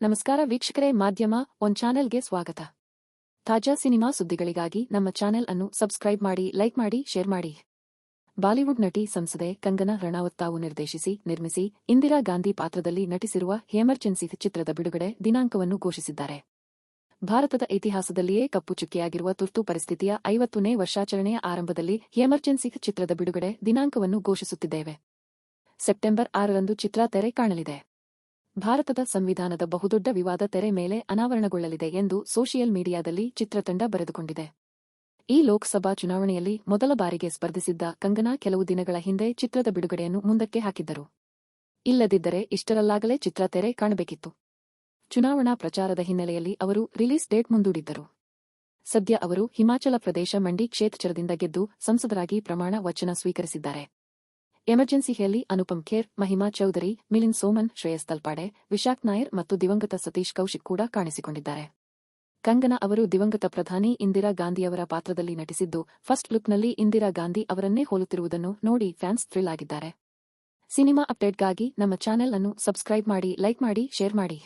ನಮಸ್ಕಾರ ವೀಕ್ಷಕರೇ, ಮಾಧ್ಯಮ ಒನ್ ಚಾನೆಲ್ಗೆ ಸ್ವಾಗತ. ತಾಜಾ ಸಿನಿಮಾ ಸುದ್ದಿಗಳಿಗಾಗಿ ನಮ್ಮ ಚಾನೆಲ್ ಅನ್ನು ಸಬ್ಸ್ಕ್ರೈಬ್ ಮಾಡಿ, ಲೈಕ್ ಮಾಡಿ, ಶೇರ್ ಮಾಡಿ. ಬಾಲಿವುಡ್ ನಟಿ ಸಂಸದೆ ಕಂಗನಾ ರಣಾವತ್ ತಾವು ನಿರ್ದೇಶಿಸಿ, ನಿರ್ಮಿಸಿ ಇಂದಿರಾ ಗಾಂಧಿ ಪಾತ್ರದಲ್ಲಿ ನಟಿಸಿರುವ ಎಮರ್ಜೆನ್ಸಿ ಚಿತ್ರದ ಬಿಡುಗಡೆ ದಿನಾಂಕವನ್ನು ಘೋಷಿಸಿದ್ದಾರೆ. ಭಾರತದ ಇತಿಹಾಸದಲ್ಲಿಯೇ ಕಪ್ಪು ಚುಕ್ಕೆಯಾಗಿರುವ ತುರ್ತು ಪರಿಸ್ಥಿತಿಯ 50ನೇ ವರ್ಷಾಚರಣೆಯ ಆರಂಭದಲ್ಲಿ ಎಮರ್ಜೆನ್ಸಿ ಚಿತ್ರದ ಬಿಡುಗಡೆ ದಿನಾಂಕವನ್ನು ಘೋಷಿಸುತ್ತಿದ್ದೇವೆ. ಸೆಪ್ಟೆಂಬರ್ 6ರಂದು ಚಿತ್ರ ತೆರೆ ಕಾಣಲಿದೆ. ಭಾರತದ ಸಂವಿಧಾನದ ಬಹುದೊಡ್ಡ ವಿವಾದ ತೆರೆ ಮೇಲೆ ಅನಾವರಣಗೊಳ್ಳಲಿದೆ ಎಂದು ಸೋಷಿಯಲ್ ಮೀಡಿಯಾದಲ್ಲಿ ಚಿತ್ರತಂಡ ಬರೆದುಕೊಂಡಿದೆ. ಈ ಲೋಕಸಭಾ ಚುನಾವಣೆಯಲ್ಲಿ ಮೊದಲ ಬಾರಿಗೆ ಸ್ಪರ್ಧಿಸಿದ್ದ ಕಂಗನಾ ಕೆಲವು ದಿನಗಳ ಹಿಂದೆ ಚಿತ್ರದ ಬಿಡುಗಡೆಯನ್ನು ಮುಂದಕ್ಕೆ ಹಾಕಿದ್ದರು. ಇಲ್ಲದಿದ್ದರೆ ಇಷ್ಟರಲ್ಲಾಗಲೇ ಚಿತ್ರ ತೆರೆ ಕಾಣಬೇಕಿತ್ತು. ಚುನಾವಣಾ ಪ್ರಚಾರದ ಹಿನ್ನೆಲೆಯಲ್ಲಿ ಅವರು ರಿಲೀಸ್ ಡೇಟ್ ಮುಂದೂಡಿದ್ದರು. ಸದ್ಯ ಅವರು ಹಿಮಾಚಲ ಪ್ರದೇಶ ಮಂಡಿ ಕ್ಷೇತ್ರದಿಂದ ಗೆದ್ದು ಸಂಸದರಾಗಿ ಪ್ರಮಾಣ ವಚನ ಸ್ವೀಕರಿಸಿದ್ದಾರೆ. ಎಮರ್ಜೆನ್ಸಿಯಲ್ಲಿ ಅನುಪಮ್ ಖೇರ್, ಮಹಿಮಾ ಚೌಧರಿ, ಮಿಲಿಂದ್ ಸೋಮನ್, ಶ್ರೇಯಸ್ ತಲ್ಪಾಡೆ, ವಿಶಾಖ್ ನಾಯರ್ ಮತ್ತು ದಿವಂಗತ ಸತೀಶ್ ಕೌಶಿಕ್ ಕೂಡ ಕಾಣಿಸಿಕೊಂಡಿದ್ದಾರೆ. ಕಂಗನಾ ಅವರು ದಿವಂಗತ ಪ್ರಧಾನಿ ಇಂದಿರಾ ಗಾಂಧಿಯವರ ಪಾತ್ರದಲ್ಲಿ ನಟಿಸಿದ್ದು, ಫಸ್ಟ್ ಲುಕ್ನಲ್ಲಿ ಇಂದಿರಾ ಗಾಂಧಿ ಅವರನ್ನೇ ಹೋಲುತ್ತಿರುವುದನ್ನು ನೋಡಿ ಫ್ಯಾನ್ಸ್ ಥ್ರಿಲ್ ಆಗಿದ್ದಾರೆ. ಸಿನಿಮಾ ಅಪ್ಡೇಟ್ಗಾಗಿ ನಮ್ಮ ಚಾನೆಲ್ ಅನ್ನು ಸಬ್ಸ್ಕ್ರೈಬ್ ಮಾಡಿ, ಲೈಕ್ ಮಾಡಿ, ಶೇರ್ ಮಾಡಿ.